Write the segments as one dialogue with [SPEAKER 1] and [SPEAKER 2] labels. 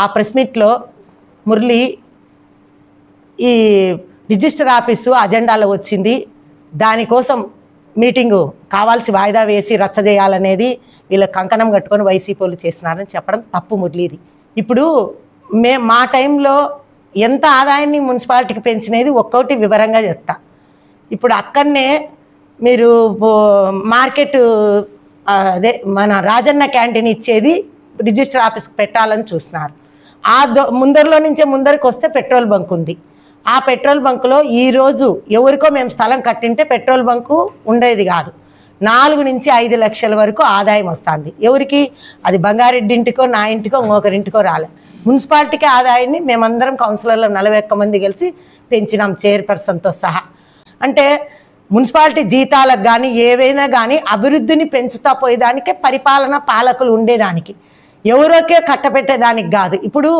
[SPEAKER 1] ఆ ప్రెస్ మీట్లో మురళి ఈ రిజిస్టర్ ఆఫీసు అజెండాలో వచ్చింది, దానికోసం మీటింగు కావాల్సి వాయిదా వేసి రచ్చ చేయాలనేది వీళ్ళ కంకణం కట్టుకొని వైసీపీలు చేస్తున్నారని చెప్పడం తప్పు మురళిది. ఇప్పుడు మా టైంలో ఎంత ఆదాయాన్ని మున్సిపాలిటీకి పెంచినది ఒక్కొక్కటి వివరంగా చెప్తా. ఇప్పుడు అక్కడనే మీరు మార్కెట్ అదే మన రాజన్న క్యాంటీన్ ఇచ్చేది రిజిస్టర్ ఆఫీస్కి పెట్టాలని చూస్తున్నారు. ఆ ముందరలో నుంచే ముందరికి వస్తే పెట్రోల్ బంక్ ఉంది. ఆ పెట్రోల్ బంకులో ఈరోజు ఎవరికో మేము స్థలం కట్టింటే పెట్రోల్ బంకు ఉండేది కాదు. 4 నుంచి 5 లక్షల వరకు ఆదాయం వస్తుంది. ఎవరికి? అది బంగారెడ్డి ఇంటికో నా ఇంటికో ఇంకొకరింటికో రాలే. మున్సిపాలిటీకి ఆదాయాన్ని మేమందరం కౌన్సిలర్లో 41 మంది కలిసి పెంచినాం, చైర్పర్సన్తో సహా. అంటే మున్సిపాలిటీ జీతాలకు కానీ ఏవైనా కానీ అభివృద్ధిని పెంచుతా పోయేదానికే పరిపాలన పాలకులు ఉండేదానికి, ఎవరోకే కట్టపెట్టేదానికి కాదు. ఇప్పుడు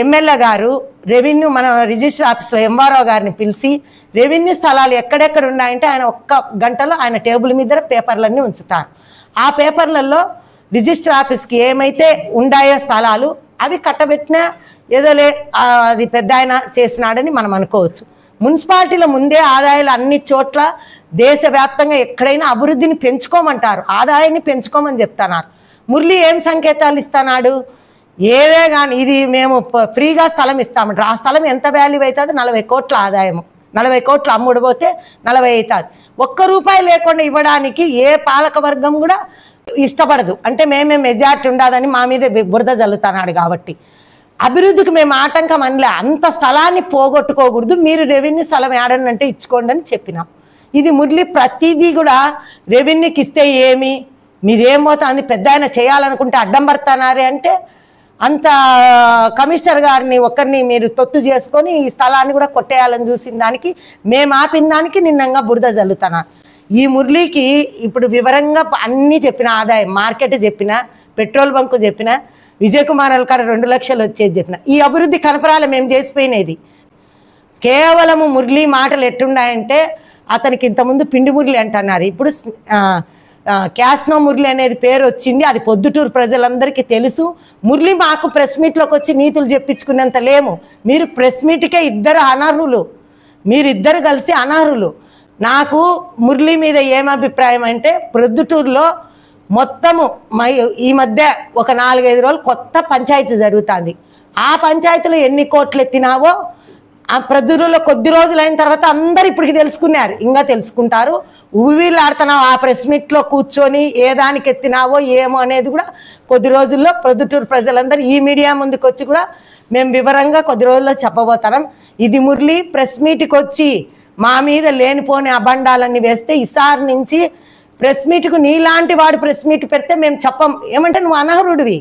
[SPEAKER 1] ఎమ్మెల్యే గారు రెవెన్యూ మన రిజిస్టర్ ఆఫీస్లో ఎంఆర్ఓ గారిని పిలిచి రెవెన్యూ స్థలాలు ఎక్కడెక్కడ ఉన్నాయంటే ఆయన ఒక్క గంటలో ఆయన టేబుల్ మీద పేపర్లన్నీ ఉంచుతారు. ఆ పేపర్లలో రిజిస్టర్ ఆఫీస్కి ఏమైతే ఉన్నాయో స్థలాలు అవి కట్టబెట్టినా ఏదో అది పెద్ద ఆయన చేసినాడని మనం అనుకోవచ్చు. మున్సిపాలిటీల ముందే ఆదాయాలు అన్ని చోట్ల దేశవ్యాప్తంగా ఎక్కడైనా అభివృద్ధిని పెంచుకోమంటారు, ఆదాయాన్ని పెంచుకోమని చెప్తున్నారు. మురళి ఏం సంకేతాలు ఇస్తున్నాడు? ఏదే కానీ ఇది మేము ఫ్రీగా స్థలం ఇస్తామంటారు. ఆ స్థలం ఎంత వాల్యూ అవుతుంది? 40 కోట్ల ఆదాయము. 40 కోట్లు అమ్ముడుపోతే 40 అవుతుంది. ₹1 లేకుండా ఇవ్వడానికి ఏ పాలక వర్గం కూడా ఇష్టపడదు. అంటే మేమే మెజార్టీ ఉండదని మా మీద బురద జల్లుతున్నాడు. కాబట్టి అభివృద్ధికి మేము ఆటంకం అనలే. అంత స్థలాన్ని పోగొట్టుకోకూడదు, మీరు రెవెన్యూ స్థలం ఏడనంటే ఇచ్చుకోండి అని చెప్పినాం. ఇది మురళి ప్రతిదీ కూడా రెవెన్యూకి ఇస్తే ఏమి మీదేమవుతుంది, పెద్ద ఆయన చేయాలనుకుంటే అడ్డం పడుతున్నారే అంటే అంత కమిషనర్ గారిని ఒక్కరిని మీరు తొత్తు చేసుకొని ఈ స్థలాన్ని కూడా కొట్టేయాలని చూసిన దానికి మేము ఆపిన దానికి నిన్నంగా బురద జల్లుతున్నారు. ఈ మురళికి ఇప్పుడు వివరంగా అన్నీ చెప్పిన, ఆదాయం మార్కెట్ చెప్పిన, పెట్రోల్ బంకు చెప్పిన, విజయ్ కుమార్ కాడ 2 లక్షలు వచ్చేది చెప్పిన. ఈ అభివృద్ధి కనపరాలు మేము చేసిపోయినది. కేవలము మురళి మాటలు ఎట్టుండాయంటే అతనికి ఇంతకుముందు పిండి మురళి అంటున్నారు, ఇప్పుడు క్యాస్నో మురళి అనేది పేరు వచ్చింది. అది పొద్దుటూరు ప్రజలందరికీ తెలుసు. మురళి మాకు ప్రెస్ మీట్లోకి వచ్చి నీతులు చెప్పించుకునేంత లేము. మీరు ప్రెస్ మీట్కే ఇద్దరు అనర్హులు, మీరిద్దరు కలిసి అనర్హులు. నాకు మురళి మీద ఏం అభిప్రాయం అంటే ప్రొద్దుటూరులో మొత్తము ఈ మధ్య ఒక 4-5 రోజులు కొత్త పంచాయతీ జరుగుతుంది. ఆ పంచాయతీలో ఎన్ని కోట్లు ఎత్తినావో ఆ ప్రజల్లో కొద్ది రోజులు అయిన తర్వాత అందరు ఇప్పటికి తెలుసుకున్నారు, ఇంకా తెలుసుకుంటారు. ఉవ్విళ్ళాడుతున్నావు ఆ ప్రెస్ మీట్లో కూర్చొని ఏ దానికి ఎత్తినావో ఏమో అనేది కూడా కొద్ది రోజుల్లో ప్రొద్దుటూరు ప్రజలందరూ ఈ మీడియా ముందుకు వచ్చి కూడా మేము వివరంగా కొద్ది రోజుల్లో చెప్పబోతున్నాం. ఇది మురళి ప్రెస్ మీట్కి వచ్చి మా మీద లేనిపోని అబండాలన్నీ వేస్తే ఈసారి నుంచి ప్రెస్ మీట్కు నీలాంటి వాడు ప్రెస్ మీట్ పెడితే మేము చెప్పం. ఏమంటే నువ్వు అనర్హుడివి,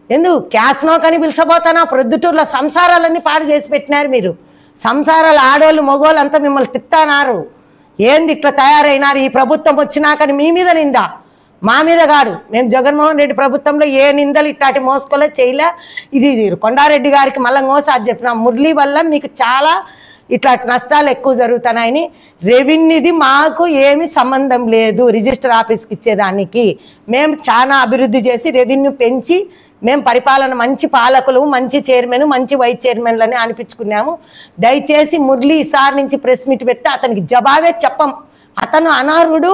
[SPEAKER 1] ఎందుకు క్యాస్నో కానీ పిలిచబోతానా? ప్రొద్దుటూరులో సంసారాలన్నీ పాడు చేసి పెట్టినారు మీరు. సంసారాలు ఆడోళ్ళు మగోళ్ళు అంతా మిమ్మల్ని తిట్టానారు. ఏంది ఇట్లా తయారైనారు? ఈ ప్రభుత్వం వచ్చినాకని మీ మీద నిందా, మా మీద కాదు. మేము జగన్మోహన్ రెడ్డి ప్రభుత్వంలో ఏ నిందలు ఇట్లాంటి మోసుకోలే చేయలే. ఇది కొండారెడ్డి గారికి మళ్ళీ ఇంకోసారి చెప్పినాం, మురళి వల్ల మీకు చాలా ఇట్లాంటి నష్టాలు ఎక్కువ జరుగుతున్నాయని. రెవెన్యూది మాకు ఏమి సంబంధం లేదు, రిజిస్టర్ ఆఫీస్కి ఇచ్చేదానికి మేము చాలా అభివృద్ధి చేసి రెవెన్యూ పెంచి మేము పరిపాలన మంచి పాలకులు, మంచి చైర్మన్, మంచి వైస్ చైర్మన్లని అనిపించుకున్నాము. దయచేసి మురళి ఈసారి నుంచి ప్రెస్ మీట్ పెడితే అతనికి జవాబే చెప్పం. అతను అనర్హుడు,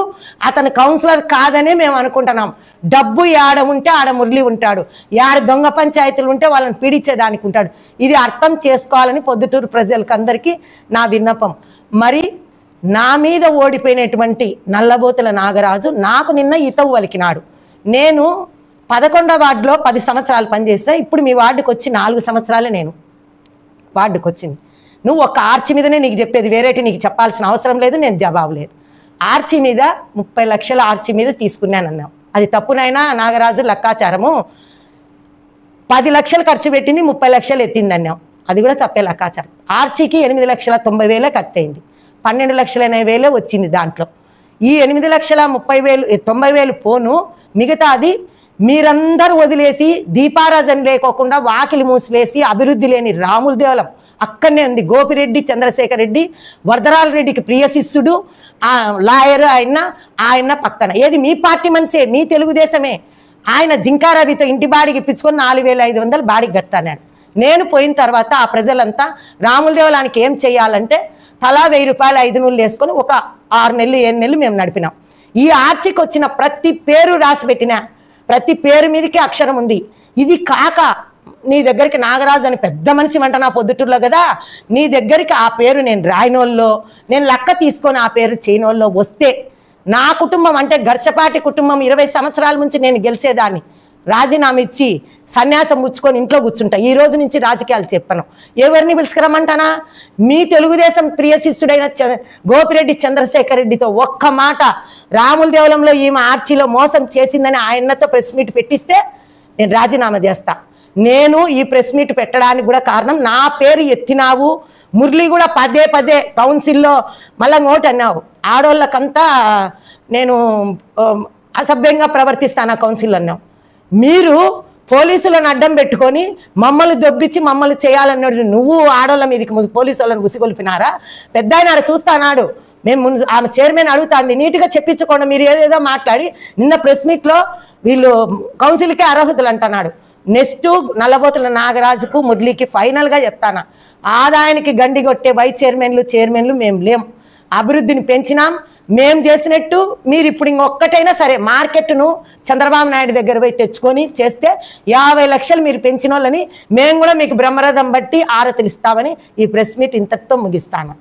[SPEAKER 1] అతను కౌన్సిలర్ కాదనే మేము అనుకుంటున్నాం. డబ్బు ఆడ ఉంటే ఆడ మురళి ఉంటాడు, ఆడ దొంగ పంచాయతీలు ఉంటే వాళ్ళని పీడించేదానికి ఉంటాడు. ఇది అర్థం చేసుకోవాలని పొద్దుటూరు ప్రజలకు అందరికీ నా విన్నపం. మరి నా మీద ఓడిపోయినటువంటి నల్లబోతుల నాగరాజు నాకు నిన్న ఈతవు వలికినాడు. నేను 11వ వార్డులో 10 సంవత్సరాలు పనిచేస్తా. ఇప్పుడు మీ వార్డుకి వచ్చి 4 సంవత్సరాలే నేను వార్డుకి వచ్చింది. నువ్వు ఒక్క ఆర్చి మీదనే నీకు చెప్పేది, వేరేటి నీకు చెప్పాల్సిన అవసరం లేదు, నేను జవాబు లేదు. ఆర్చి మీద 30 లక్షల ఆర్చి మీద తీసుకున్నానన్నావు, అది తప్పునైనా నాగరాజు లెక్కాచారము. 10 లక్షలు ఖర్చు పెట్టింది, 30 లక్షలు ఎత్తింది అన్నావు, అది కూడా తప్పే లెక్కాచారం. ఆర్చికి 8,90,000 ఖర్చు అయింది, 12,80,000 వచ్చింది. దాంట్లో ఈ 8,30,000 పోను, మిగతాది మీరందరూ వదిలేసి దీపారాజన్ లేకోకుండా వాకిలి మూసిలేసి అభివృద్ధి లేని రాముల దేవలం అక్కడనే ఉంది. గోపిరెడ్డి, చంద్రశేఖర్ రెడ్డి, వరదరాల రెడ్డికి ప్రియ శిష్యుడు, ఆ లాయర్ ఆయన పక్కన ఏది మీ పార్టీ మనిషే, మీ తెలుగుదేశమే. ఆయన జింకారవితో ఇంటి బాడికి ఇప్పించుకొని 4,500 బాడికి కడతాడు. నేను పోయిన తర్వాత ఆ ప్రజలంతా రాముల దేవాలయానికి ఏం చేయాలంటే తలా 1000 రూపాయలు 5 నూళ్ళు వేసుకొని ఒక 6 నెలలు 7 నెలలు మేము నడిపినాం. ఈ ఆర్చికి వచ్చిన ప్రతి పేరు రాసి పెట్టిన, ప్రతి పేరు మీదకి అక్షరం ఉంది. ఇది కాక నీ దగ్గరికి నాగరాజు అని పెద్ద మనిషి వంట నా పొద్దుటూరులో కదా, నీ దగ్గరికి ఆ పేరు నేను రాయినోళ్ళలో, నేను లెక్క తీసుకొని ఆ పేరు చేయనోళ్ళలో వస్తే నా కుటుంబం అంటే గర్చపాటి కుటుంబం 20 సంవత్సరాల నుంచి నేను గెలిచేదాన్ని. రాజీనామా ఇచ్చి సన్యాసం పుచ్చుకొని ఇంట్లో కూర్చుంటా. ఈ రోజు నుంచి రాజకీయాలు చెప్పను. ఎవరిని పిలుచుకురమ్మంటానా? మీ తెలుగుదేశం ప్రియ శిష్యుడైన గోపిరెడ్డి చంద్రశేఖర్ రెడ్డితో ఒక్క మాట రాముల దేవాలయంలో ఈమె ఆర్చిలో మోసం చేసిందని ఆయనతో ప్రెస్ మీట్ పెట్టిస్తే నేను రాజీనామా చేస్తా. నేను ఈ ప్రెస్ మీట్ పెట్టడానికి కూడా కారణం నా పేరు ఎత్తినావు. మురళి కూడా పదే పదే కౌన్సిల్లో మళ్ళీ నోట్ అన్నావు. ఆడోళ్ళకంతా నేను అసభ్యంగా ప్రవర్తిస్తాను కౌన్సిల్ అన్నావు. మీరు పోలీసులను అడ్డం పెట్టుకొని మమ్మల్ని దొబ్బిచ్చి మమ్మల్ని చేయాలన్నాడు. నువ్వు ఆడోళ్ళ మీదకి పోలీసు వాళ్ళని ఉసిగొల్పినారా? పెద్ద ఆయన చూస్తానాడు. మేము ఆమె చైర్మన్ అడుగుతాంది, నీట్గా చెప్పించకుండా మీరు ఏదేదో మాట్లాడి నిన్న ప్రెస్ మీట్లో వీళ్ళు కౌన్సిల్కే అర్హతలు అంటున్నాడు. నెక్స్ట్ నల్లబోతుల నాగరాజుకు మురళికి ఫైనల్గా చెప్తాను, ఆదాయానికి గండి కొట్టే వైస్ చైర్మన్లు మేము లేం. అభివృద్ధిని పెంచినాం. మేము చేసినట్టు మీరు ఇప్పుడు ఇంకొక్కటైనా సరే మార్కెట్ను చంద్రబాబు నాయుడు దగ్గర పోయి తెచ్చుకొని చేస్తే 50 లక్షలు మీరు పెంచిన వాళ్ళని మేము కూడా మీకు బ్రహ్మరథం బట్టి ఆరతిలు ఇస్తామని ఈ ప్రెస్ మీట్ ఇంతటితో ముగిస్తాను.